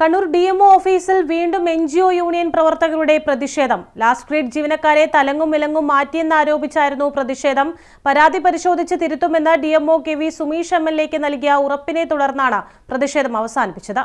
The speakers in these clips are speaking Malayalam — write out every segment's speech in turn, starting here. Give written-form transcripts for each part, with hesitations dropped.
കണ്ണൂർ ഡിഎംഒ ഓഫീസിൽ വീണ്ടും എൻജിഒ യൂണിയൻ പ്രവർത്തകരുടെ പ്രതിഷേധം. ലാസ്റ്റ് ഗ്രേഡ് ജീവനക്കാരെ തലങ്ങും വിലങ്ങും മാറ്റിയെന്നാരോപിച്ചായിരുന്നു പ്രതിഷേധം. പരാതി പരിശോധിച്ച് തിരുത്തുമെന്ന് ഡിഎംഒ കെ.വി. സുമീഷ് എം.എൽ.എക്ക് നൽകിയ ഉറപ്പിനെ തുടർന്നാണ് പ്രതിഷേധം അവസാനിപ്പിച്ചത്.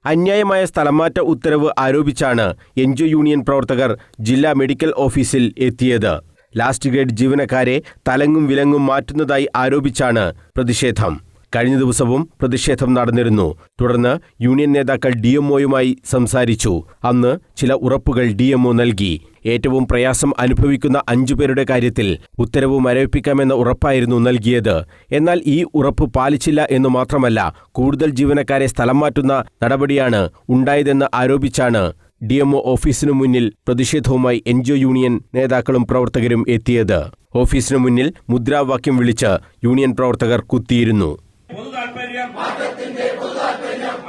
അന്യായമായ സ്ഥലംമാറ്റ ഉത്തരവ് ആരോപിച്ചാണ് എൻജിഒ യൂണിയൻ പ്രവർത്തകർ ജില്ലാ മെഡിക്കൽ ഓഫീസിൽ എത്തിയത്. ലാസ്റ്റ് ഗ്രേഡ് ജീവനക്കാരെ തലങ്ങും വിലങ്ങും മാറ്റുന്നതായി ആരോപിച്ചാണ് പ്രതിഷേധം. കഴിഞ്ഞ ദിവസവും പ്രതിഷേധം നടന്നിരുന്നു. തുടർന്ന് യൂണിയൻ നേതാക്കൾ ഡിഎംഒയുമായി സംസാരിച്ചു. അന്ന് ചില ഉറപ്പുകൾ ഡിഎംഒ നൽകി. ഏറ്റവും പ്രയാസം അനുഭവിക്കുന്ന 5 പേരുടെ കാര്യത്തിൽ ഉത്തരവ് മരവിപ്പിക്കാമെന്ന ഉറപ്പായിരുന്നു നൽകിയത്. എന്നാൽ ഈ ഉറപ്പ് പാലിച്ചില്ല എന്നു മാത്രമല്ല, കൂടുതൽ ജീവനക്കാരെ സ്ഥലം മാറ്റുന്ന നടപടിയാണ് ഉണ്ടായതെന്ന് ആരോപിച്ചാണ് ഡിഎംഒ ഓഫീസിനു മുന്നിൽ പ്രതിഷേധവുമായി എൻജിഒ യൂണിയൻ നേതാക്കളും പ്രവർത്തകരും എത്തിയത്. ഓഫീസിനു മുന്നിൽ മുദ്രാവാക്യം വിളിച്ച് യൂണിയൻ പ്രവർത്തകർ കുത്തിയിരുന്നു.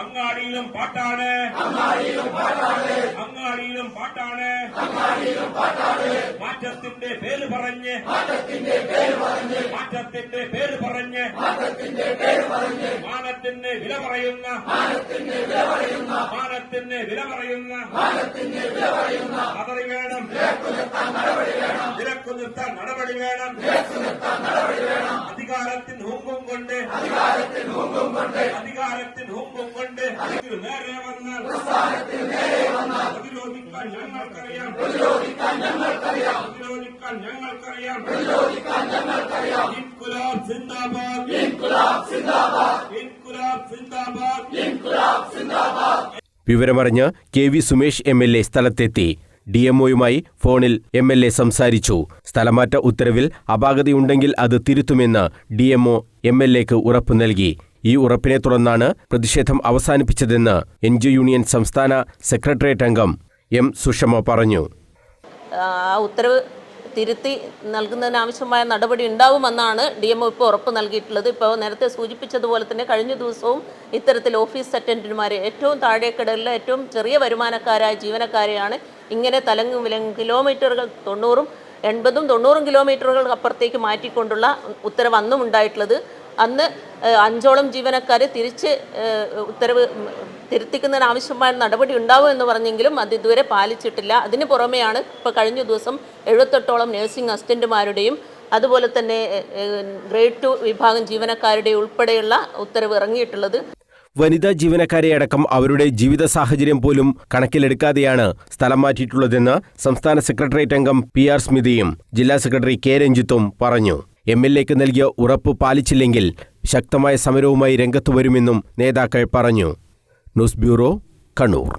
അങ്ങാടിയിലും പാട്ടാണ്, അങ്ങാടിയിലും പാട്ടാണ്, മാറ്റത്തിന്റെ പേര് പറഞ്ഞ്, മാറ്റത്തിന്റെ പേര് പറഞ്ഞ് മാനത്തിന് വില പറയുന്ന, മാനത്തിന് വില പറയുന്ന നടപടി വേണം, വിലക്കു നിർത്താൻ നടപടി വേണം. അധികാരത്തിന് ഹുങ്കും കൊണ്ട് നേരെ വന്നാൽ പ്രതിരോധിക്കാൻ ഞങ്ങൾക്കറിയാം. ഇൻകുലാബ് സിന്ദാബാദ്, ഇൻകുലാബ് സിന്ദാബാദ്. വിവരമറിഞ്ഞ് കെ.വി. സുമേഷ് എം.എൽ.എ സ്ഥലത്തെത്തി. ഡിഎംഒയുമായി ഫോണിൽ എം.എൽ.എ സംസാരിച്ചു. സ്ഥലമാറ്റ ഉത്തരവിൽ അപാകതയുണ്ടെങ്കിൽ അത് തിരുത്തുമെന്ന് ഡിഎംഒ എം.എൽ.എക്ക് ഉറപ്പ് നൽകി. ഈ ഉറപ്പിനെ തുടർന്നാണ് പ്രതിഷേധം അവസാനിപ്പിച്ചതെന്ന് എൻജിഒ യൂണിയൻ സംസ്ഥാന സെക്രട്ടേറിയറ്റ് അംഗം എം. സുഷമ പറഞ്ഞു. ഉത്തരവ് തിരുത്തി നൽകുന്നതിനാവശ്യമായ നടപടി ഉണ്ടാവുമെന്നാണ് ഡിഎംഒ ഇപ്പോൾ ഉറപ്പ് നൽകിയിട്ടുള്ളത്. ഇപ്പോൾ നേരത്തെ സൂചിപ്പിച്ചതുപോലെ തന്നെ കഴിഞ്ഞ ദിവസവും ഇത്തരത്തിൽ ഓഫീസ് അറ്റൻഡന്റുമാരെ, ഏറ്റവും താഴേക്കിടയിലെ ഏറ്റവും ചെറിയ വരുമാനക്കാരായ ജീവനക്കാരെയാണ് ഇങ്ങനെ തലങ്ങും വിലങ്ങും കിലോമീറ്ററുകൾ 80-90 കിലോമീറ്ററുകൾ അപ്പുറത്തേക്ക് മാറ്റിക്കൊണ്ടുള്ള ഉത്തരവ് അന്നും ഉണ്ടായിട്ടുള്ളത്. അന്ന് 5ഓളം ജീവനക്കാരെ തിരിച്ച് ഉത്തരവ് തിരുത്തിക്കുന്നതിനാവശ്യമായ നടപടി ഉണ്ടാവും എന്ന് പറഞ്ഞെങ്കിലും അത് ഇതുവരെ പാലിച്ചിട്ടില്ല. അതിന് പുറമെയാണ് ഇപ്പോൾ കഴിഞ്ഞ ദിവസം 78ഓളം നഴ്സിംഗ് അസിസ്റ്റന്റുമാരുടെയും അതുപോലെ തന്നെ ഗ്രേഡ് 2 വിഭാഗം ജീവനക്കാരുടെയും ഉൾപ്പെടെയുള്ള ഉത്തരവ് ഇറങ്ങിയിട്ടുള്ളത്. വനിതാ ജീവനക്കാരെ അടക്കം അവരുടെ ജീവിത സാഹചര്യം പോലും കണക്കിലെടുക്കാതെയാണ് സ്ഥലം മാറ്റിയിട്ടുള്ളതെന്ന് സംസ്ഥാന സെക്രട്ടേറിയറ്റ് അംഗം പി.ആർ. സ്മിതയും ജില്ലാ സെക്രട്ടറി കെ. രഞ്ജിത്തും പറഞ്ഞു. എം.എൽ.എക്ക് നൽകിയ ഉറപ്പ് പാലിച്ചില്ലെങ്കിൽ ശക്തമായ സമരവുമായി രംഗത്തു വരുമെന്നും നേതാക്കൾ പറഞ്ഞു. News bureau, Kannur.